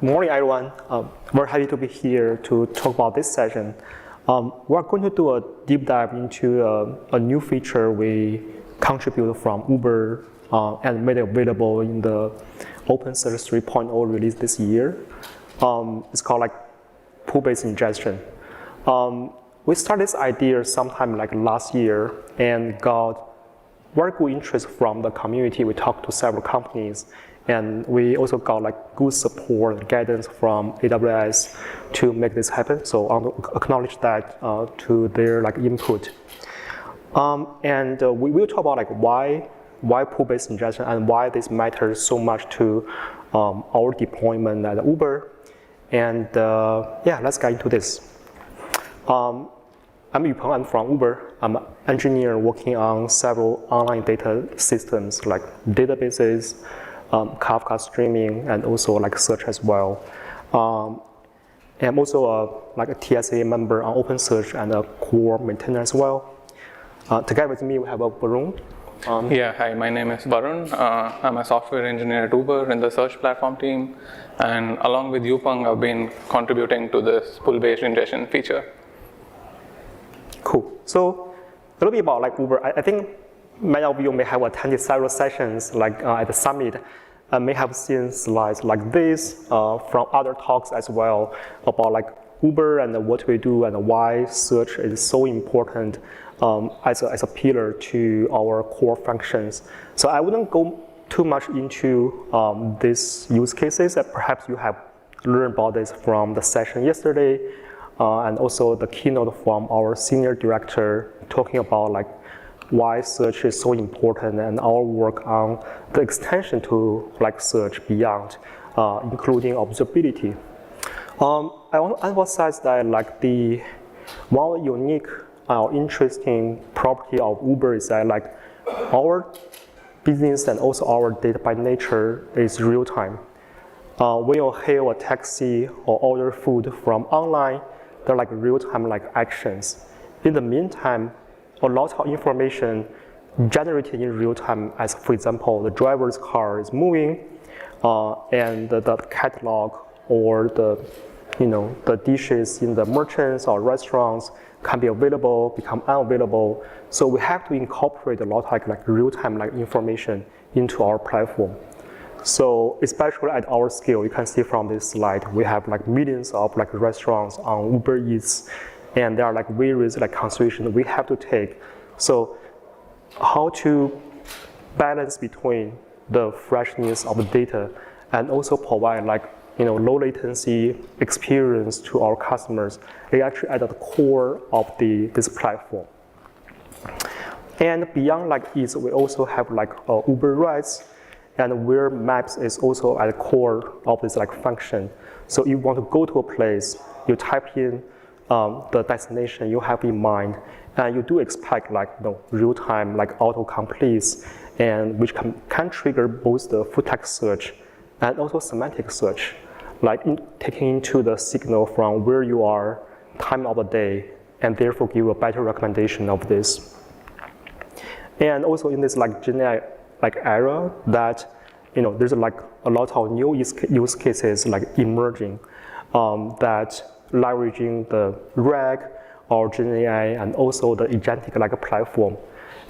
Good morning, everyone. We're happy to be here to talk about this session. We're going to do a deep dive into a new feature we contributed from Uber and made it available in the OpenSearch 3.0 release this year. It's called like pool-based ingestion. We started this idea sometime like last year and got very good interest from the community. We talked to several companies, and we also got like good support and guidance from AWS to make this happen. So I want to acknowledge that to their like input. We will talk about like why pool-based ingestion and why this matters so much to our deployment at Uber. And yeah, let's get into this. I'm Yupeng, I'm from Uber. I'm an engineer working on several online data systems like databases, Kafka streaming, and also like search as well. I'm also like a TSA member on OpenSearch and a core maintainer as well. Together with me, we have Varun. Yeah, hi, my name is Varun. I'm a software engineer at Uber in the search platform team. And along with Yupeng, I've been contributing to this pool-based ingestion feature. Cool. So a little bit about like Uber. I think many of you may have attended several sessions like at the summit and may have seen slides like this from other talks as well about like Uber and what we do and why search is so important as a pillar to our core functions. So I wouldn't go too much into these use cases. Perhaps you have learned about this from the session yesterday and also the keynote from our senior director talking about like why search is so important and our work on the extension to like search beyond, including observability. I want to emphasize that like the one unique interesting property of Uber is that like our business and also our data by nature is real time. When you hail a taxi or order food from online, they're like real time like actions. In the meantime, a lot of information generated in real time, as for example, the driver's car is moving, and the catalog or the dishes in the merchants or restaurants can be available, become unavailable. So we have to incorporate a lot of like real-time like information into our platform. So especially at our scale, you can see from this slide, we have like millions of like restaurants on Uber Eats, and there are like various like considerations we have to take. So how to balance between the freshness of the data and also provide like low latency experience to our customers, they actually at the core of this platform. And beyond like Eats, we also have like Uber Rides, and where Maps is also at the core of this like function. So if you want to go to a place, you type in the destination you have in mind, and you do expect like real-time like autocompletes, and which can trigger both the full text search and also semantic search, like taking into the signal from where you are, time of the day, and therefore give a better recommendation of this. And also in this like GenAI like era, that there's like a lot of new use cases like emerging that leveraging the RAG or GenAI and also the agentic like platform.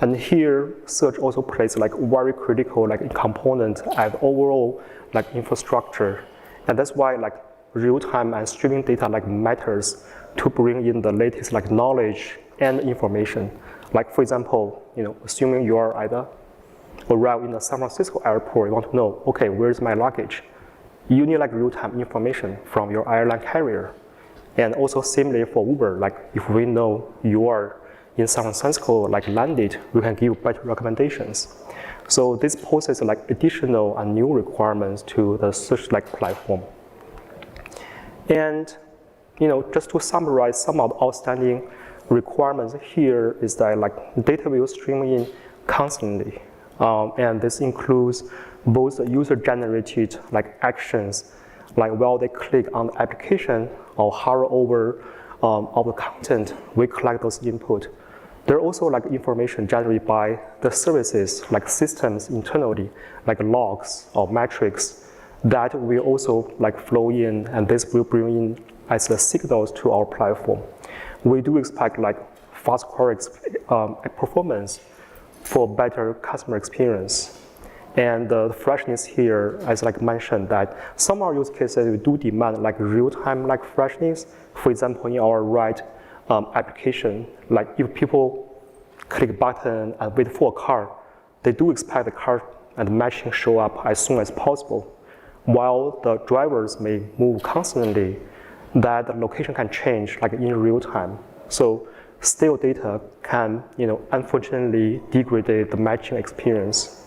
And here, search also plays like very critical like component as overall like infrastructure. And that's why like real-time and streaming data like matters to bring in the latest like knowledge and information. Like for example, assuming you are either arrive in the San Francisco airport, you want to know, okay, where's my luggage? You need like real-time information from your airline carrier. And also similarly for Uber, like if we know you are in San Francisco like landed, we can give better recommendations. So this poses like additional and new requirements to the search like platform. And just to summarize some of the outstanding requirements here is that like data will stream in constantly. And this includes both the user-generated like actions, like while they click on the application or hover over of the content, we collect those input. There are also like information generated by the services, like systems internally, like logs or metrics, that will also like flow in, and this will bring in as a signals to our platform. We do expect like fast query performance for better customer experience. And the freshness here, as like mentioned, that some of our use cases we do demand like real-time like freshness. For example, in our ride application, like if people click a button and wait for a car, they do expect the car and matching show up as soon as possible. While the drivers may move constantly, that the location can change like in real time. So stale data can, unfortunately degrade the matching experience.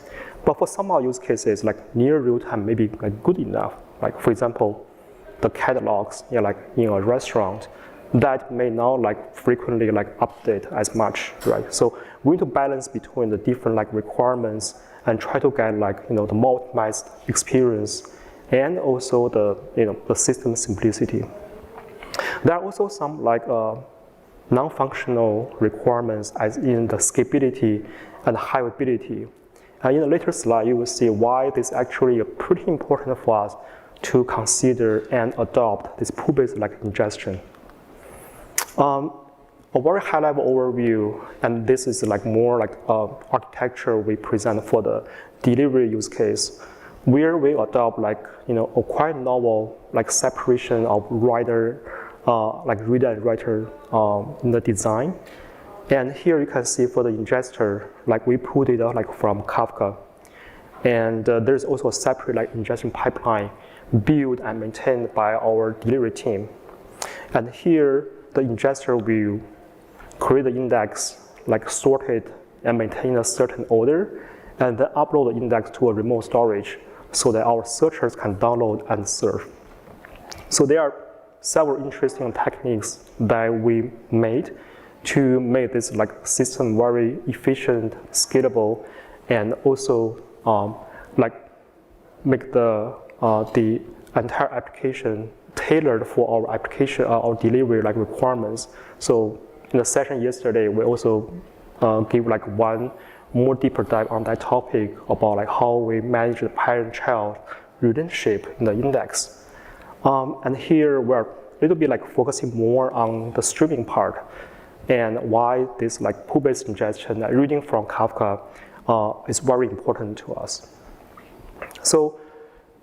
But for some of our use cases, like near real time may be like good enough. Like for example, the catalogs, like in a restaurant, that may not like frequently like update as much, right? So we need to balance between the different like requirements and try to get like the more optimized experience and also the system simplicity. There are also some like non-functional requirements as in the scalability and high availability. In the later slide, you will see why this is actually pretty important for us to consider and adopt this pool-based like ingestion. A very high-level overview, and this is like more like architecture we present for the delivery use case, where we adopt like a quite novel like separation of rider, like reader and writer in the design. And here you can see for the ingester, like we pulled it out like from Kafka. And there's also a separate like ingestion pipeline built and maintained by our delivery team. And here the ingester will create the index, like sort it and maintain a certain order, and then upload the index to a remote storage so that our searchers can download and serve. So there are several interesting techniques that we made to make this like system very efficient, scalable, and also like make the entire application tailored for our application, our delivery like requirements. So in the session yesterday, we also give like one more deeper dive on that topic about like how we manage the parent-child relationship in the index. And here we're a little bit like focusing more on the streaming part and why this like pool-based ingestion reading from Kafka is very important to us. So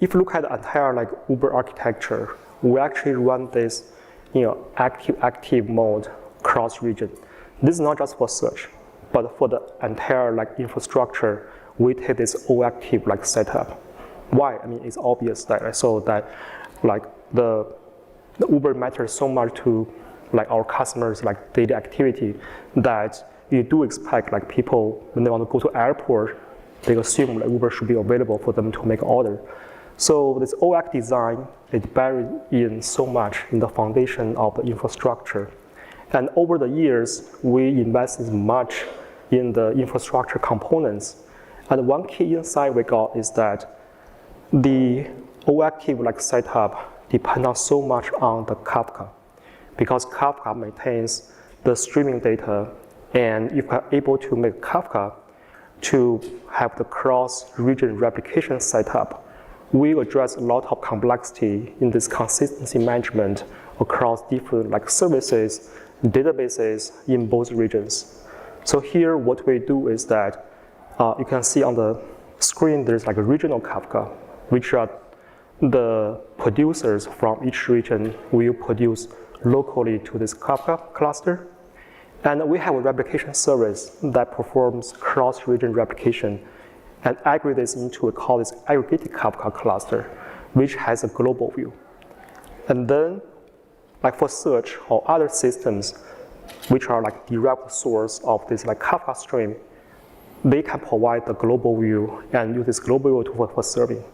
if you look at the entire like Uber architecture, we actually run this active mode cross region. This is not just for search, but for the entire like infrastructure, we take this all active like setup. Why? I mean, it's obvious that I saw that like the Uber matters so much to like our customers like daily activity that you do expect like people when they want to go to airport, they assume like Uber should be available for them to make an order. So this OAC design is buried in so much in the foundation of the infrastructure. And over the years, we invested much in the infrastructure components. And one key insight we got is that the OActive like setup depends on so much on the Kafka, because Kafka maintains the streaming data, and if we're able to make Kafka to have the cross-region replication setup, we address a lot of complexity in this consistency management across different like services, databases in both regions. So here what we do is that you can see on the screen there's like a regional Kafka, which are the producers from each region will produce locally to this Kafka cluster. And we have a replication service that performs cross-region replication and aggregates into a call this aggregated Kafka cluster, which has a global view. And then, like for search or other systems, which are like direct source of this like Kafka stream, they can provide the global view and use this global view for serving.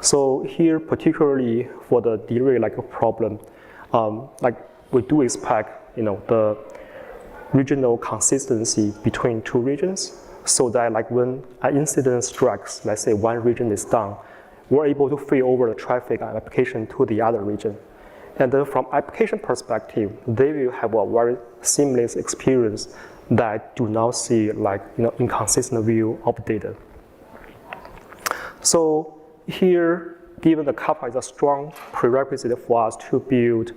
So here, particularly for the delivery like a problem, like we do expect the regional consistency between two regions, so that like when an incident strikes, let's say one region is down, we're able to fail over the traffic and application to the other region. And then from application perspective, they will have a very seamless experience that do not see like inconsistent view of data. So here given the Kafka is a strong prerequisite for us to build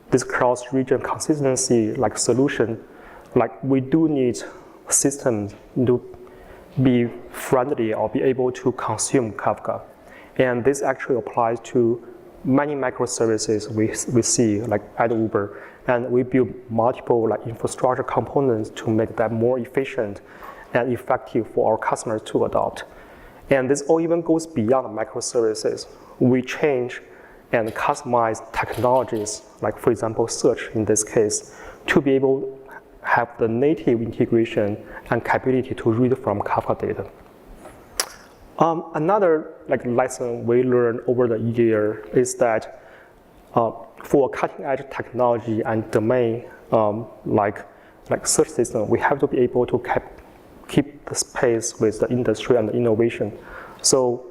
this cross-region consistency like solution, like we do need systems to be friendly or be able to consume Kafka. And this actually applies to many microservices we see like at Uber. And we build multiple like infrastructure components to make that more efficient and effective for our customers to adopt. And this all even goes beyond microservices. We change and customize technologies, like for example, search in this case, to be able to have the native integration and capability to read from Kafka data. Another like lesson we learned over the year is that for cutting-edge technology and domain like search system, we have to be able to keep the pace with the industry and the innovation. So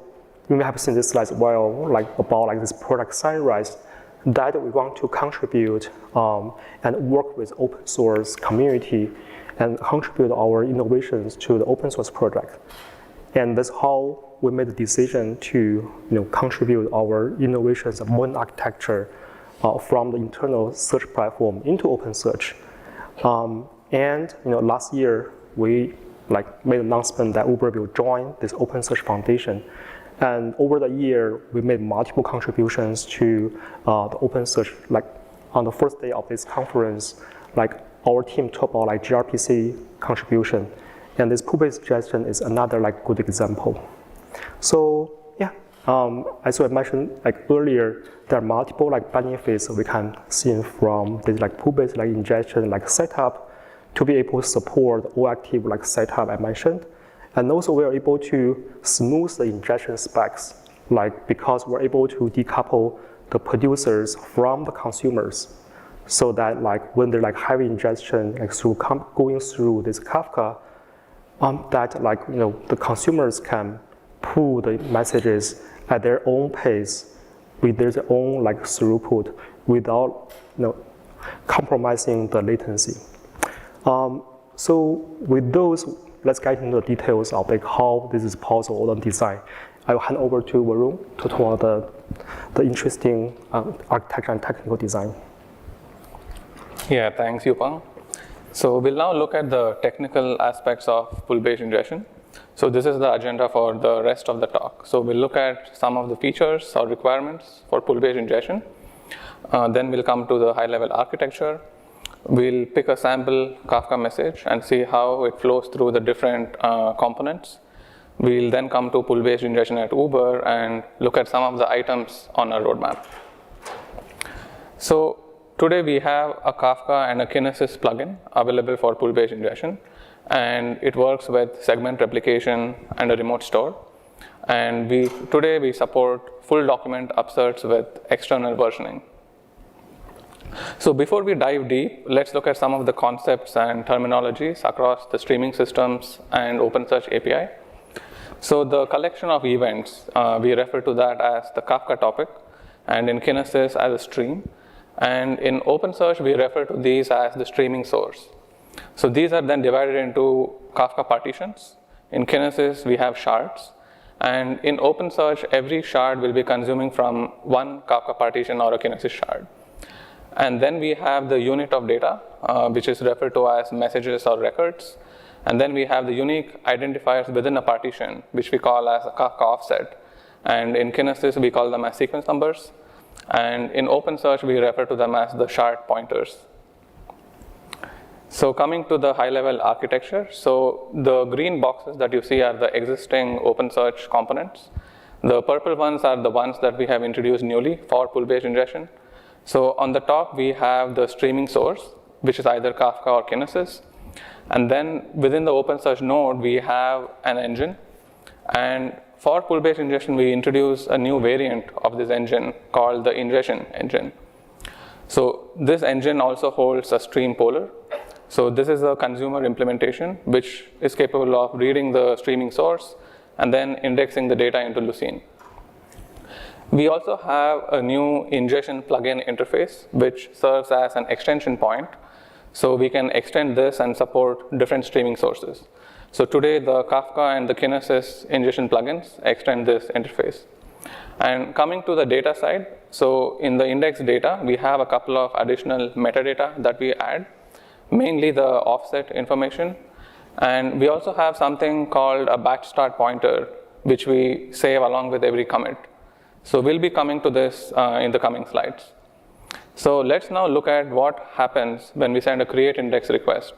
you may have seen this slide as well, like about like this product Sunrise, that we want to contribute and work with open source community and contribute our innovations to the open source project. And that's how we made the decision to contribute our innovations of modern architecture from the internal search platform into OpenSearch. And last year we made an announcement that Uber will join this OpenSearch Foundation. And over the year, we made multiple contributions to the OpenSearch. Like on the first day of this conference, like our team talked about like gRPC contribution, and this pull-based ingestion is another like good example. So yeah, as I mentioned like earlier, there are multiple like benefits we can see from this like pull-based like ingestion like setup to be able to support all active like setup I mentioned. And also we are able to smooth the ingestion specs, like because we're able to decouple the producers from the consumers, so that like when they're like heavy ingestion like through going through this Kafka, that like the consumers can pull the messages at their own pace with their own like throughput without compromising the latency. So with those, let's get into the details of like how this is possible on design. I will hand over to Varun to talk about the interesting architecture and technical design. Yeah, thanks, Yupeng. So we'll now look at the technical aspects of pull-based ingestion. So this is the agenda for the rest of the talk. So we'll look at some of the features or requirements for pull-based ingestion. Then we'll come to the high-level architecture. We'll pick a sample Kafka message and see how it flows through the different components. We'll then come to pull-based ingestion at Uber and look at some of the items on our roadmap. So today we have a Kafka and a Kinesis plugin available for pull-based ingestion, and it works with segment replication and a remote store. And today we support full document upserts with external versioning. So before we dive deep, let's look at some of the concepts and terminologies across the streaming systems and OpenSearch API. So the collection of events, we refer to that as the Kafka topic, and in Kinesis as a stream. And in OpenSearch, we refer to these as the streaming source. So these are then divided into Kafka partitions. In Kinesis, we have shards. And in OpenSearch, every shard will be consuming from one Kafka partition or a Kinesis shard. And then we have the unit of data, which is referred to as messages or records. And then we have the unique identifiers within a partition, which we call as a Kafka offset. And in Kinesis, we call them as sequence numbers. And in OpenSearch, we refer to them as the shard pointers. So coming to the high-level architecture, so the green boxes that you see are the existing OpenSearch components. The purple ones are the ones that we have introduced newly for pull-based ingestion. So on the top, we have the streaming source, which is either Kafka or Kinesis. And then within the OpenSearch node, we have an engine. And for pull-based ingestion, we introduce a new variant of this engine called the Ingestion engine. So this engine also holds a stream poller. So this is a consumer implementation, which is capable of reading the streaming source and then indexing the data into Lucene. We also have a new ingestion plugin interface, which serves as an extension point. So we can extend this and support different streaming sources. So today, the Kafka and the Kinesis ingestion plugins extend this interface. And coming to the data side, so in the index data, we have a couple of additional metadata that we add, mainly the offset information. And we also have something called a batch start pointer, which we save along with every commit. So we'll be coming to this in the coming slides. So let's now look at what happens when we send a create index request.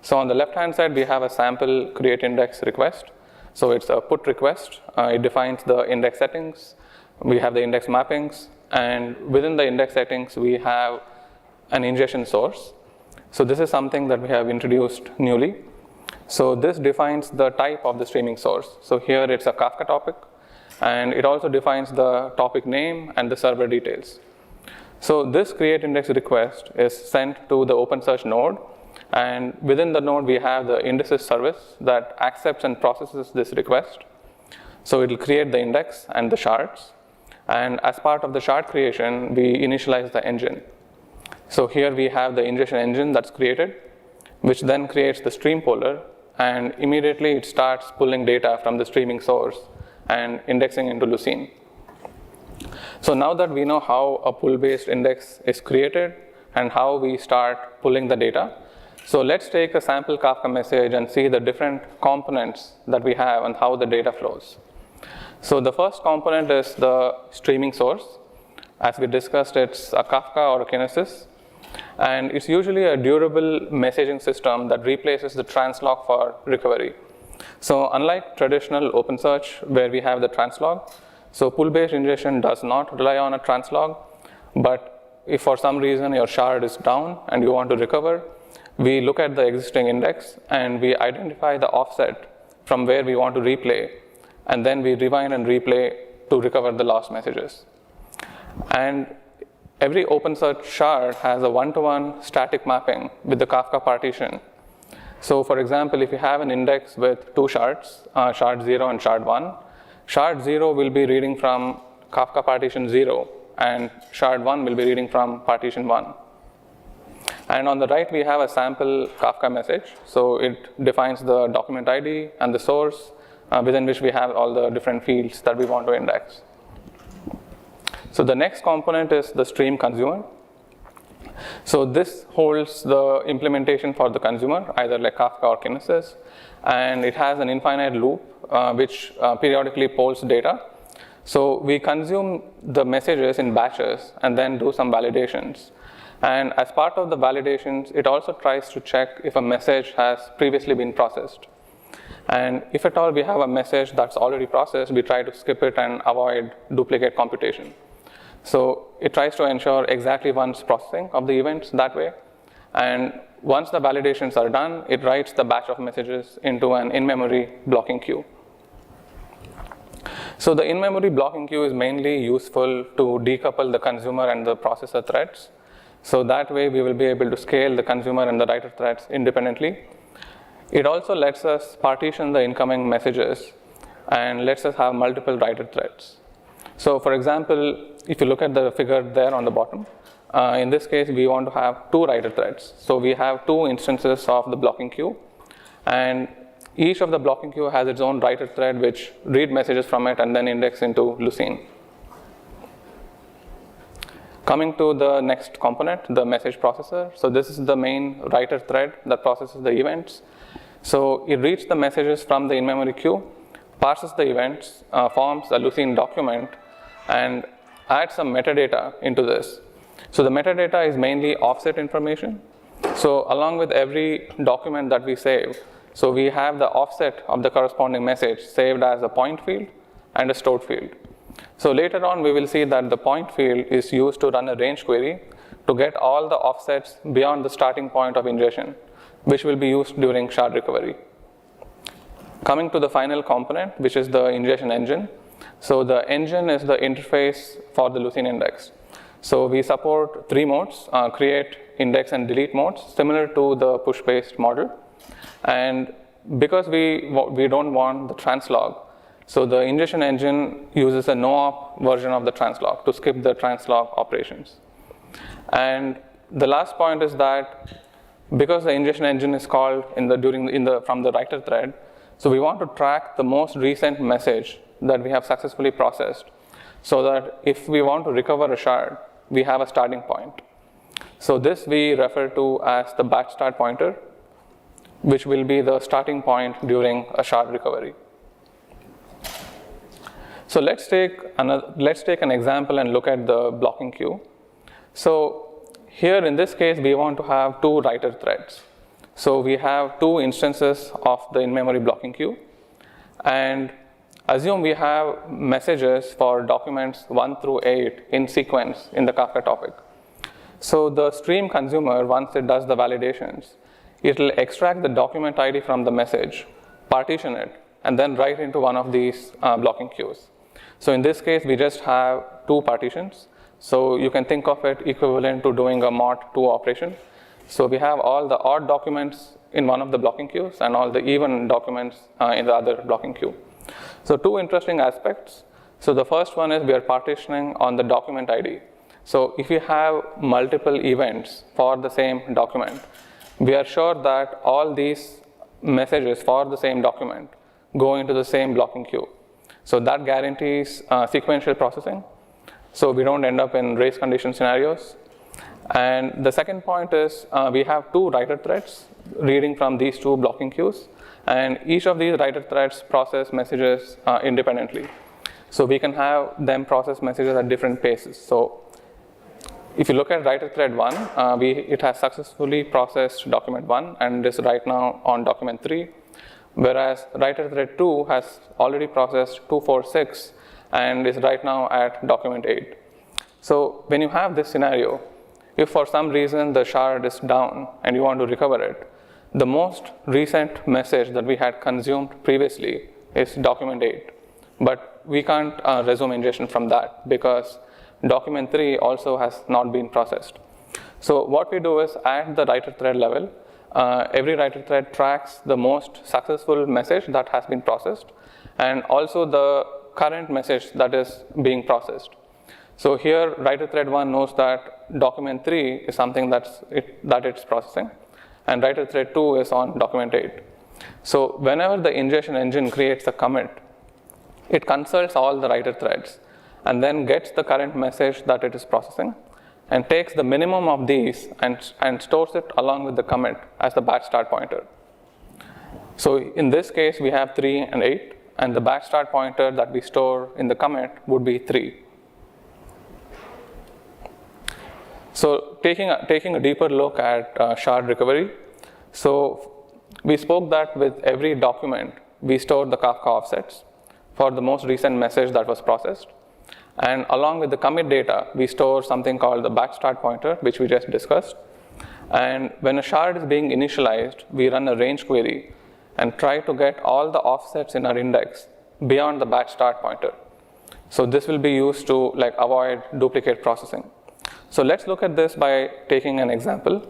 So on the left-hand side, we have a sample create index request. So it's a put request. It defines the index settings. We have the index mappings. And within the index settings, we have an ingestion source. So this is something that we have introduced newly. So this defines the type of the streaming source. So here it's a Kafka topic. And it also defines the topic name and the server details. So this create index request is sent to the OpenSearch node. And within the node, we have the indices service that accepts and processes this request. So it will create the index and the shards. And as part of the shard creation, we initialize the engine. So here we have the ingestion engine that's created, which then creates the stream poller. And immediately it starts pulling data from the streaming source and indexing into Lucene. So now that we know how a pull-based index is created and how we start pulling the data, so let's take a sample Kafka message and see the different components that we have and how the data flows. So the first component is the streaming source. As we discussed, it's a Kafka or a Kinesis. And it's usually a durable messaging system that replaces the translog for recovery. So unlike traditional OpenSearch, where we have the translog, so pull-based ingestion does not rely on a translog. But if for some reason your shard is down and you want to recover, we look at the existing index and we identify the offset from where we want to replay, and then we rewind and replay to recover the lost messages. And every OpenSearch shard has a one-to-one static mapping with the Kafka partition. So for example, if you have an index with two shards, shard 0 and shard 1, shard 0 will be reading from Kafka partition 0, and shard 1 will be reading from partition 1. And on the right, we have a sample Kafka message. So it defines the document ID and the source within which we have all the different fields that we want to index. So the next component is the stream consumer. So this holds the implementation for the consumer, either like Kafka or Kinesis. And it has an infinite loop which periodically polls data. So we consume the messages in batches and then do some validations. And as part of the validations, it also tries to check if a message has previously been processed. And if at all we have a message that's already processed, we try to skip it and avoid duplicate computation. So it tries to ensure exactly once processing of the events that way. And once the validations are done, it writes the batch of messages into an in-memory blocking queue. So the in-memory blocking queue is mainly useful to decouple the consumer and the processor threads. So that way we will be able to scale the consumer and the writer threads independently. It also lets us partition the incoming messages and lets us have multiple writer threads. So for example, if you look at the figure there on the bottom, in this case we want to have two writer threads. So we have two instances of the blocking queue, and each of the blocking queue has its own writer thread which read messages from it and then index into Lucene. Coming to the next component, the message processor. So this is the main writer thread that processes the events. So it reads the messages from the in-memory queue, parses the events, forms a Lucene document, and adds some metadata into this. So the metadata is mainly offset information. So along with every document that we save, so we have the offset of the corresponding message saved as a point field and a stored field. So later on, we will see that the point field is used to run a range query to get all the offsets beyond the starting point of ingestion, which will be used during shard recovery. Coming to the final component, which is the ingestion engine. So the engine is the interface for the Lucene index. So we support three modes, create, index, and delete modes, similar to the push-based model. And because we don't want the translog, so the ingestion engine uses a no-op version of the translog to skip the translog operations. And the last point is that because the ingestion engine is called from the writer thread, so we want to track the most recent message that we have successfully processed so that if we want to recover a shard, we have a starting point. So this we refer to as the batch start pointer, which will be the starting point during a shard recovery. So let's take an example and look at the blocking queue. So here in this case, we want to have two writer threads. So we have two instances of the in-memory blocking queue, and assume we have messages for documents 1 through 8 in sequence in the Kafka topic. So the stream consumer, once it does the validations, it will extract the document ID from the message, partition it, and then write into one of these blocking queues. So in this case, we just have two partitions. So you can think of it equivalent to doing a mod2 operation. So we have all the odd documents in one of the blocking queues and all the even documents in the other blocking queue. So two interesting aspects. So the first one is we are partitioning on the document ID. So if you have multiple events for the same document, we are sure that all these messages for the same document go into the same blocking queue. So that guarantees sequential processing, so we don't end up in race condition scenarios. And the second point is we have two writer threads reading from these two blocking queues, and each of these writer threads process messages independently. So we can have them process messages at different paces. So if you look at writer thread 1, it has successfully processed document 1 and is right now on document 3, whereas writer thread 2 has already processed 246 and is right now at document 8. So when you have this scenario, if for some reason the shard is down and you want to recover it, the most recent message that we had consumed previously is document 8. But we can't resume ingestion from that because document 3 also has not been processed. So what we do is at the writer thread level, every writer thread tracks the most successful message that has been processed and also the current message that is being processed. So here writer thread 1 knows that document 3 is something that it's processing, and writer thread 2 is on document 8. So whenever the ingestion engine creates a commit, it consults all the writer threads and then gets the current message that it is processing and takes the minimum of these and stores it along with the commit as the batch start pointer. So in this case, we have 3 and 8, and the batch start pointer that we store in the commit would be 3. So taking a deeper look at shard recovery, so we spoke that with every document, we store the Kafka offsets for the most recent message that was processed. And along with the commit data, we store something called the batch start pointer, which we just discussed. And when a shard is being initialized, we run a range query and try to get all the offsets in our index beyond the batch start pointer. So this will be used to avoid duplicate processing. So let's look at this by taking an example.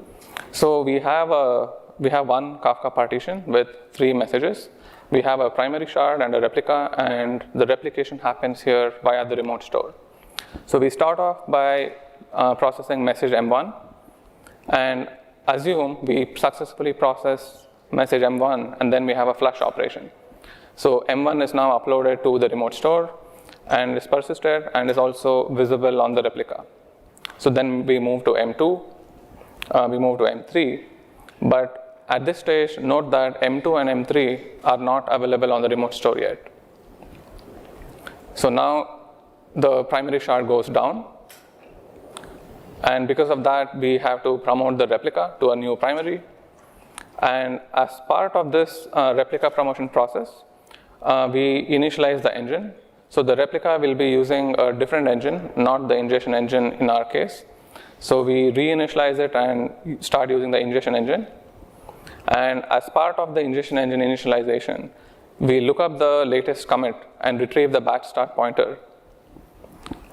So we have one Kafka partition with 3 messages. We have a primary shard and a replica, and the replication happens here via the remote store. So we start off by processing message M1, and assume we successfully process message M1, and then we have a flush operation. So M1 is now uploaded to the remote store and is persisted and is also visible on the replica. So then we move to M2, we move to M3, but at this stage, note that M2 and M3 are not available on the remote store yet. So now the primary shard goes down, and because of that, we have to promote the replica to a new primary. And as part of this replica promotion process, we initialize the engine. So the replica will be using a different engine, not the ingestion engine in our case. So we reinitialize it and start using the ingestion engine. And as part of the ingestion engine initialization, we look up the latest commit and retrieve the batch start pointer.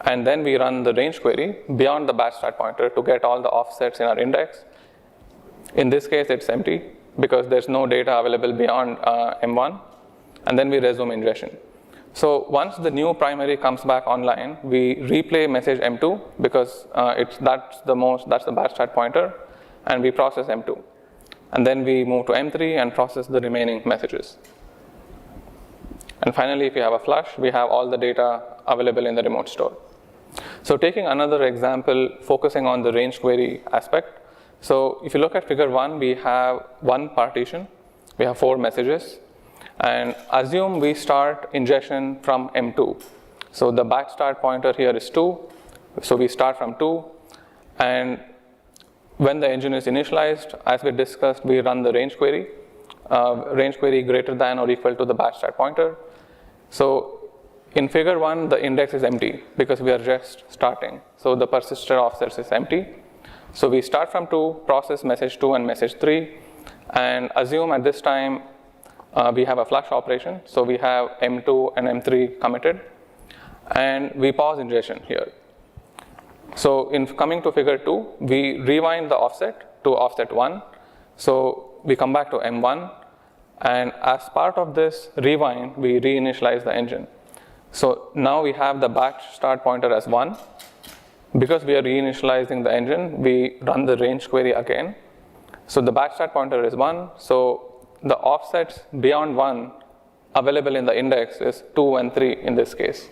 And then we run the range query beyond the batch start pointer to get all the offsets in our index. In this case, it's empty because there's no data available beyond M1. And then we resume ingestion. So once the new primary comes back online, we replay message M2 because that's the batch start pointer, and we process M2. And then we move to M3 and process the remaining messages. And finally, if you have a flush, we have all the data available in the remote store. So taking another example, focusing on the range query aspect. So if you look at figure 1, we have one partition. We have 4 messages. And assume we start ingestion from M2. So the batch start pointer here is 2. So we start from 2. And when the engine is initialized, as we discussed, we run the range query greater than or equal to the batch start pointer. So in figure 1, the index is empty because we are just starting. So the persisted offsets is empty. So we start from 2, process message 2 and message 3, and assume at this time we have a flush operation. So we have M2 and M3 committed, and we pause ingestion here. So in coming to figure 2, we rewind the offset to offset 1. So we come back to M1, and as part of this rewind, we reinitialize the engine. So now we have the batch start pointer as 1. Because we are reinitializing the engine, we run the range query again. So the batch start pointer is 1. So the offsets beyond 1 available in the index is 2 and 3 in this case.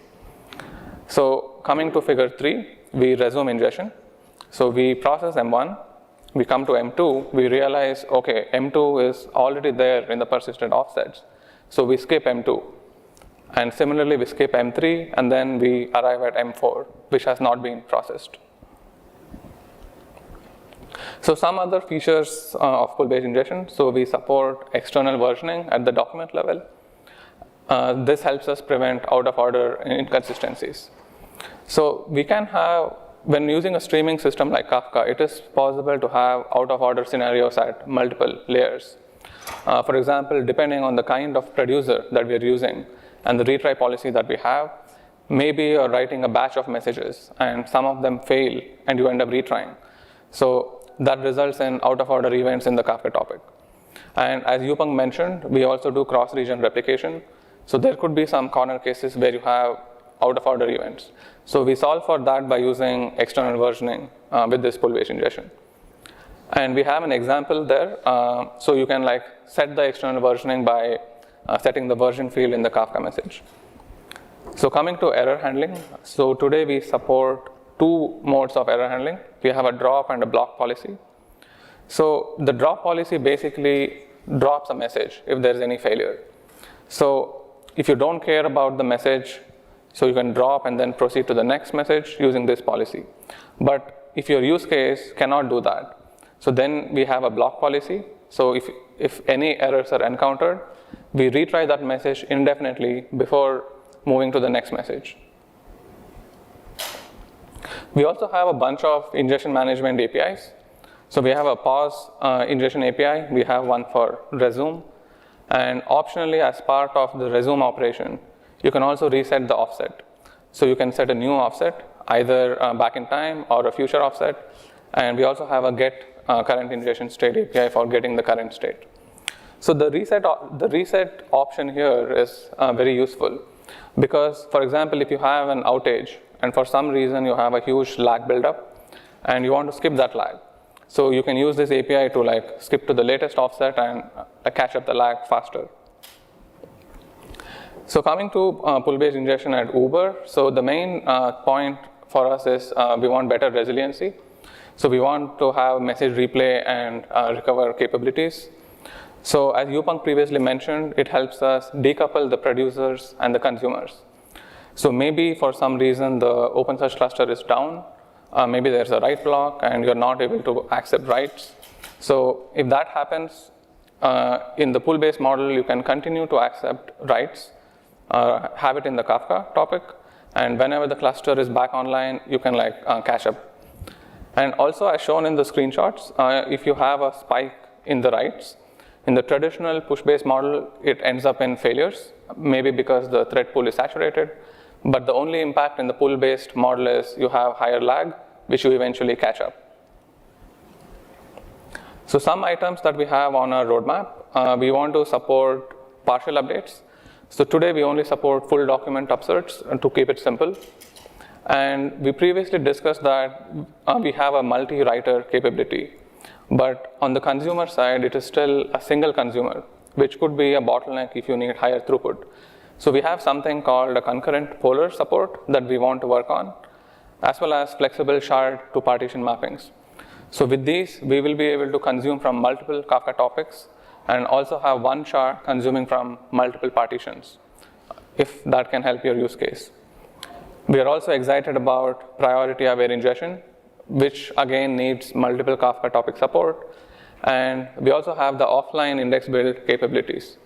So coming to figure 3, we resume ingestion. So we process M1. We come to M2. We realize, okay, M2 is already there in the persisted offsets. So we skip M2. And similarly, we skip M3, and then we arrive at M4, which has not been processed. So some other features of pull-based ingestion. So we support external versioning at the document level. This helps us prevent out-of-order inconsistencies. So we can have, when using a streaming system like Kafka, it is possible to have out-of-order scenarios at multiple layers. For example, depending on the kind of producer that we are using, and the retry policy that we have, maybe you're writing a batch of messages and some of them fail and you end up retrying. So that results in out-of-order events in the Kafka topic. And as Yupeng mentioned, we also do cross-region replication. So there could be some corner cases where you have out-of-order events. So we solve for that by using external versioning with this pull-based ingestion. And we have an example there. So you can set the external versioning by setting the version field in the Kafka message. So coming to error handling, so today we support 2 modes of error handling. We have a drop and a block policy. So the drop policy basically drops a message if there is any failure. So if you don't care about the message, so you can drop and then proceed to the next message using this policy. But if your use case cannot do that, so then we have a block policy. So if any errors are encountered, we retry that message indefinitely before moving to the next message. We also have a bunch of ingestion management APIs. So we have a pause ingestion API. We have one for resume. And optionally, as part of the resume operation, you can also reset the offset. So you can set a new offset, either back in time or a future offset. And we also have a get current ingestion state API for getting the current state. So the reset option here is very useful because, for example, if you have an outage and for some reason you have a huge lag buildup and you want to skip that lag, so you can use this API to skip to the latest offset and catch up the lag faster. So coming to pull-based ingestion at Uber, so the main point for us is we want better resiliency. So we want to have message replay and recover capabilities. So as Yupeng previously mentioned, it helps us decouple the producers and the consumers. So maybe for some reason the OpenSearch cluster is down, maybe there's a write block and you're not able to accept writes. So if that happens, in the pull-based model, you can continue to accept writes, have it in the Kafka topic, and whenever the cluster is back online, you can catch up. And also, as shown in the screenshots, if you have a spike in the writes, in the traditional push-based model, it ends up in failures, maybe because the thread pool is saturated. But the only impact in the pull-based model is you have higher lag, which you eventually catch up. So some items that we have on our roadmap, we want to support partial updates. So today we only support full document upserts to keep it simple. And we previously discussed that we have a multi-writer capability. But on the consumer side, it is still a single consumer, which could be a bottleneck if you need higher throughput. So we have something called a concurrent polar support that we want to work on, as well as flexible shard to partition mappings. So with these, we will be able to consume from multiple Kafka topics and also have one shard consuming from multiple partitions, if that can help your use case. We are also excited about priority-aware ingestion, which again needs multiple Kafka topic support. And we also have the offline index build capabilities.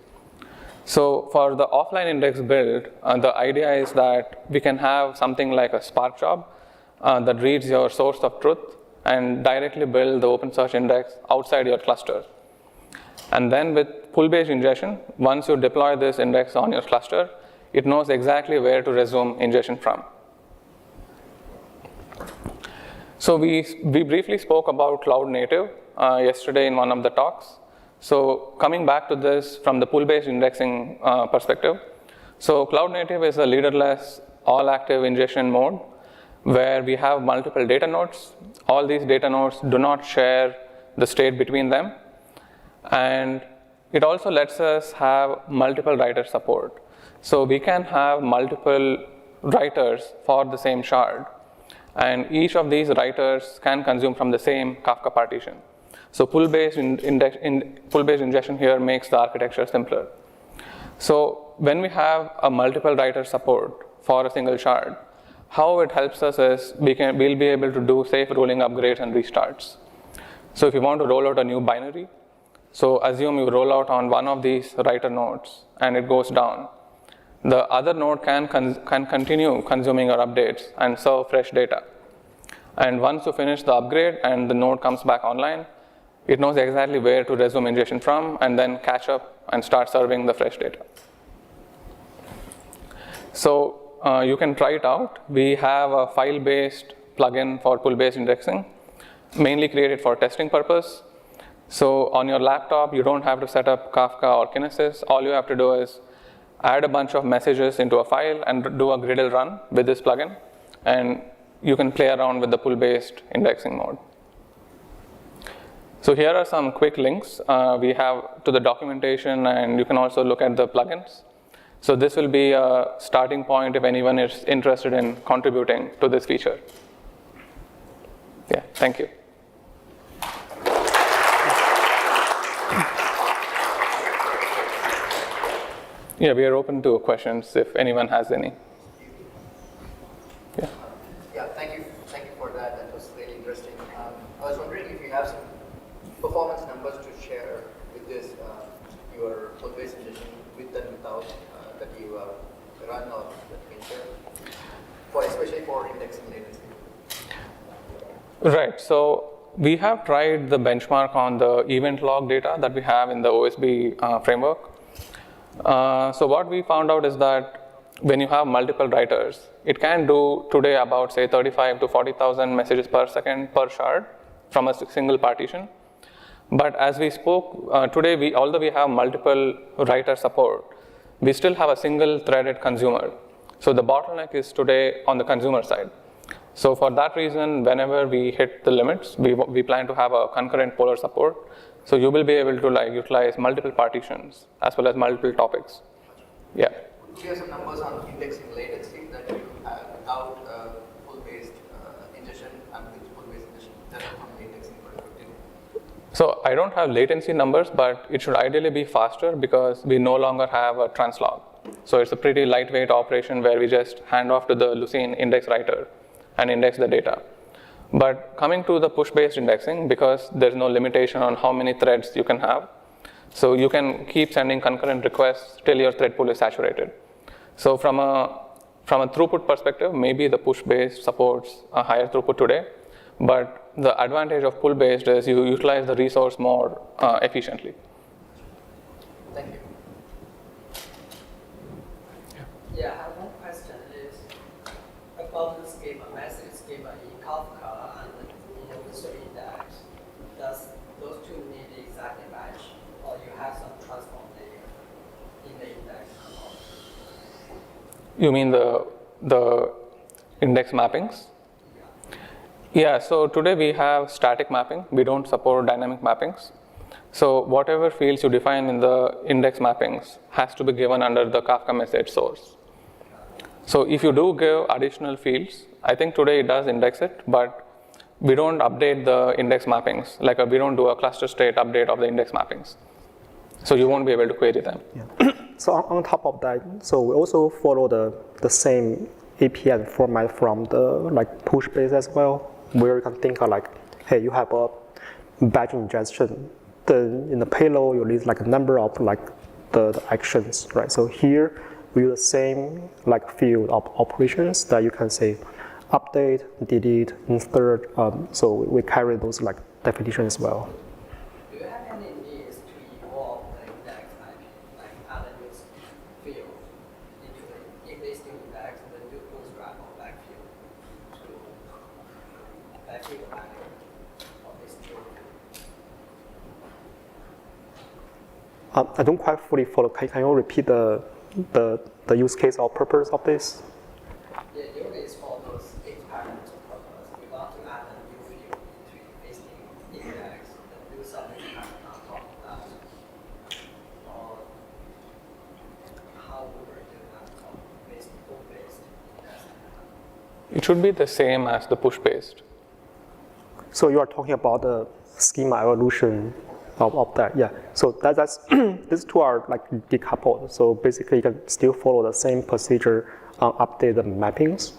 So for the offline index build, the idea is that we can have something like a Spark job that reads your source of truth and directly build the OpenSearch index outside your cluster. And then with pull-based ingestion, once you deploy this index on your cluster, it knows exactly where to resume ingestion from. So we briefly spoke about cloud native yesterday in one of the talks. So coming back to this from the pull-based indexing perspective, so cloud native is a leaderless all-active ingestion mode where we have multiple data nodes. All these data nodes do not share the state between them. And it also lets us have multiple writer support. So we can have multiple writers for the same shard. And each of these writers can consume from the same Kafka partition. So pull-based ingestion here makes the architecture simpler. So when we have a multiple writer support for a single shard, how it helps us is we'll be able to do safe rolling upgrades and restarts. So if you want to roll out a new binary, so assume you roll out on one of these writer nodes and it goes down. The other node can continue consuming your updates and serve fresh data. And once you finish the upgrade and the node comes back online, it knows exactly where to resume ingestion from and then catch up and start serving the fresh data. So you can try it out. We have a file-based plugin for pull-based indexing, mainly created for testing purpose. So on your laptop, you don't have to set up Kafka or Kinesis. All you have to do is add a bunch of messages into a file and do a Gradle run with this plugin. And you can play around with the pull-based indexing mode. So here are some quick links we have to the documentation, and you can also look at the plugins. So this will be a starting point if anyone is interested in contributing to this feature. Yeah, thank you. Yeah, we are open to questions if anyone has any. Yeah. Yeah, thank you for that. That was really interesting. I was wondering if you have some performance numbers to share with this, your pull-based ingestion with and without that you run or that you can share, especially for indexing latency. Right. So we have tried the benchmark on the event log data that we have in the OSB framework. So what we found out is that when you have multiple writers, it can do today about say 35 to 40,000 messages per second per shard from a single partition. But as we spoke today, although we have multiple writer support, we still have a single threaded consumer. So the bottleneck is today on the consumer side. So for that reason, whenever we hit the limits, we plan to have a concurrent polar support. So you will be able to utilize multiple partitions as well as multiple topics. Yeah. Do you have some numbers on indexing latency that you have without pull-based ingestion and with pull-based ingestion, just from the indexing perspective? So I don't have latency numbers, but it should ideally be faster because we no longer have a translog. So it's a pretty lightweight operation where we just hand off to the Lucene index writer and index the data. But coming to the push-based indexing, because there's no limitation on how many threads you can have, so you can keep sending concurrent requests till your thread pool is saturated. So from a throughput perspective, maybe the push-based supports a higher throughput today, but the advantage of pull-based is you utilize the resource more efficiently. Thank you. Yeah, I have one question is about the schema, message schema in Kafka and in OpenSearch index. Does those two need exactly match, or you have some transform layer in the index? You mean the index mappings? Yeah, so today we have static mapping. We don't support dynamic mappings. So whatever fields you define in the index mappings has to be given under the Kafka message source. So if you do give additional fields, I think today it does index it, but we don't update the index mappings. Like we don't do a cluster state update of the index mappings. So you won't be able to query them. Yeah. So on top of that, so we also follow the same API format from the like push base as well, where you can think of like, hey, you have a batch ingestion. Then in the payload, you list like a number of like the actions, right? So here we use the same like field of operations that you can say update, delete, insert. So we carry those like definitions as well. Do you have any needs to evolve the index mapping, like add a new field into the existing index and then do bootstrap on backfill to backfill the value of this field? I don't quite fully follow. Can you repeat the use case or purpose of this? Yeah, usually it's for those experimental purpose. We want to add a new field into existing index and do something on top of that. Or how would we do that on pull-based index? It should be the same as the push-based. So you are talking about the schema evolution of that, yeah. So that's these two are like decoupled. So basically, you can still follow the same procedure, update the mappings,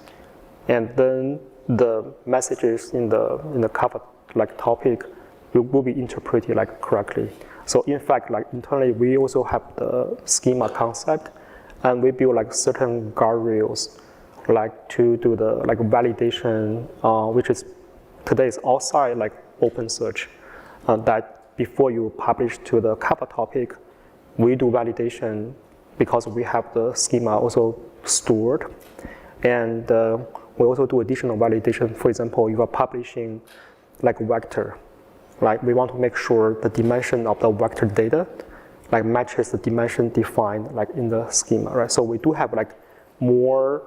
and then the messages in the cover like topic will be interpreted like correctly. So in fact, like internally, we also have the schema concept, and we build like certain guardrails, like to do the like validation, which is today is outside like OpenSearch, that before you publish to the cover topic, we do validation because we have the schema also stored. And we also do additional validation. For example, you are publishing like a vector, like we want to make sure the dimension of the vector data like matches the dimension defined like in the schema, right? So we do have like more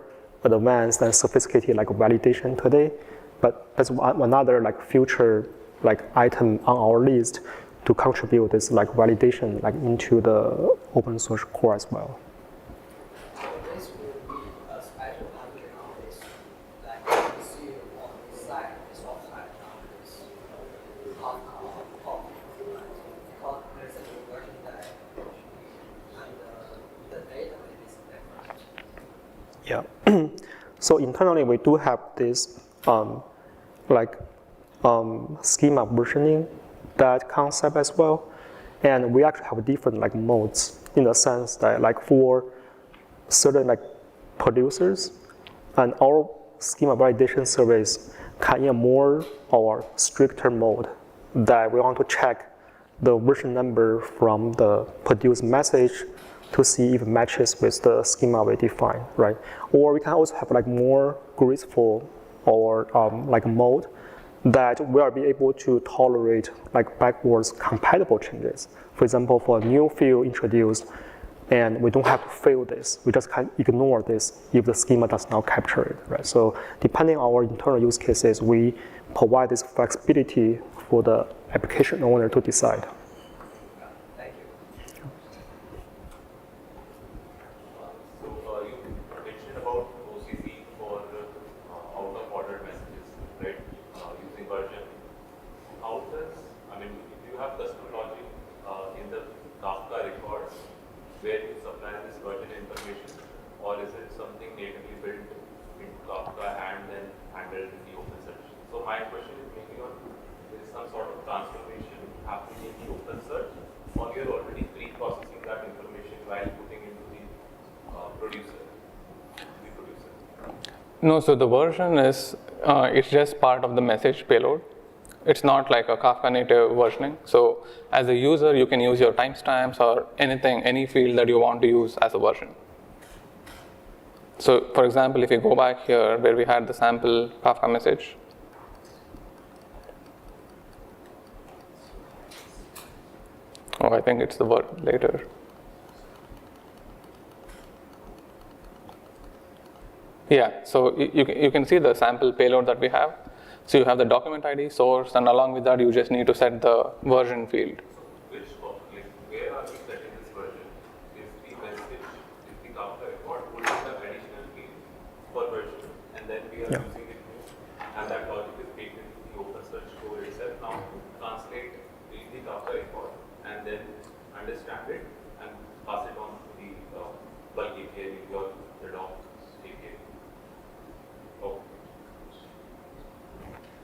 advanced and sophisticated like validation today, but that's another like future like item on our list to contribute this like validation like into the open source core as well. So this will be a special handling on this, like you see on the side, this offside on this Kafka topic, right? Because there's a new version there, and the data is different. Yeah. So internally we do have this schema versioning, that concept as well, and we actually have different like modes in the sense that like for certain like producers, and our schema validation service can in a more or stricter mode that we want to check the version number from the produced message to see if it matches with the schema we define, right? Or we can also have like more graceful or like mode that will be able to tolerate like backwards compatible changes. For example, for a new field introduced, and we don't have to fail this, we just can ignore this if the schema does not capture it, right? So depending on our internal use cases, we provide this flexibility for the application owner to decide. Thank you. So you mentioned about OCC for out-of-order messages, right? Using version. How does, I mean, do you have custom logic in the Kafka records where you supply this version information, or is it something natively built into Kafka and then handled in the OpenSearch? So my question is maybe on, there is some sort of transformation happening in the OpenSearch, or you're already pre-processing that information while putting into the producer. No, so the version is, it's just part of the message payload. It's not like a Kafka native versioning. So as a user, you can use your timestamps or anything, any field that you want to use as a version. So for example, if you go back here where we had the sample Kafka message, oh, I think it's the word later. Yeah, so you can see the sample payload that we have. So you have the document ID, source, and along with that, you just need to set the version field. Which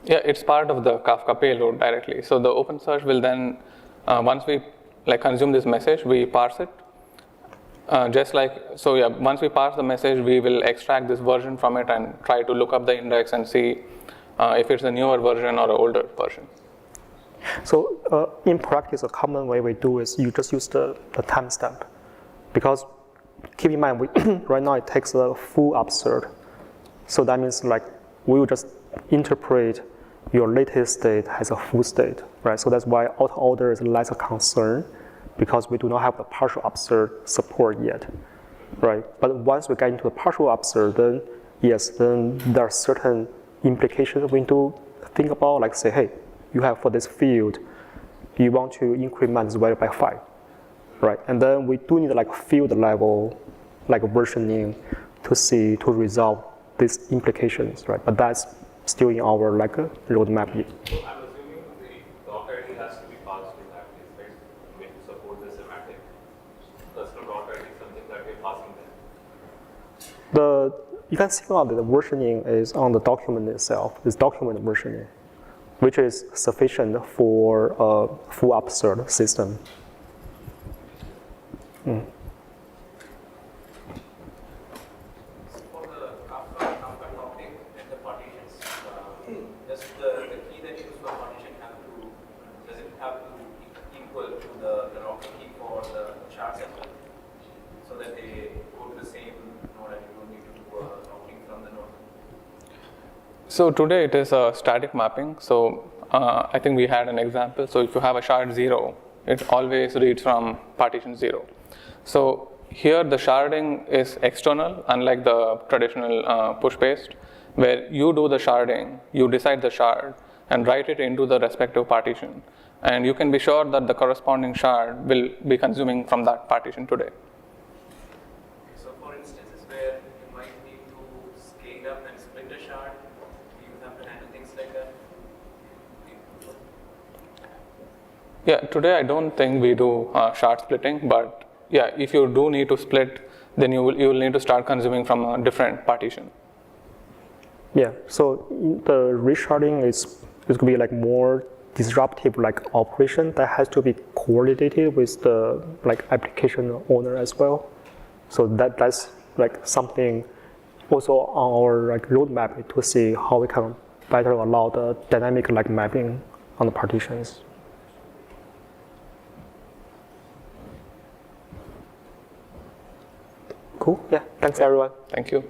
Yeah, it's part of the Kafka payload directly. So the OpenSearch will then, once we consume this message, we parse it. Once we parse the message, we will extract this version from it and try to look up the index and see if it's a newer version or an older version. So in practice, a common way we do is you just use the timestamp, because keep in mind, right now it takes a full upsert. So that means like we will just interpret your latest state as a full state, right? So that's why auto order is less a concern, because we do not have the partial upsert support yet, right? But once we get into the partial upsert, then yes, then there are certain implications we need to think about, like say, hey, you have for this field, you want to increment this value by 5, right? And then we do need like field level, like versioning to resolve these implications, right? But that's still in our like roadmap. So I'm assuming the doc ID has to be passed to that case, right? I mean, to support the semantic. Custom doc ID is something that we're passing there. You can see that the versioning is on the document itself. It's document versioning, which is sufficient for a full upsert system. For the Kafka topic and the partitions, does the key that you use for partition does it have to be equal to the routing key for the shards as well? So that they go to the same node and you don't need to do routing from the node? So today it is a static mapping. So I think we had an example. So if you have a shard 0, it always reads from partition 0. So here the sharding is external, unlike the traditional push paste, where you do the sharding, you decide the shard and write it into the respective partition. And you can be sure that the corresponding shard will be consuming from that partition today. So for instances where you might need to scale up and split a shard, do you have to handle things like that? Yeah, today I don't think we do shard splitting, but yeah, if you do need to split, then you will need to start consuming from a different partition. Yeah, so the resharding is going to be like more disruptive like operation that has to be coordinated with the like application owner as well. So that's like something also on our like roadmap to see how we can better allow the dynamic like mapping on the partitions. Cool. Yeah. Thanks, everyone. Thank you.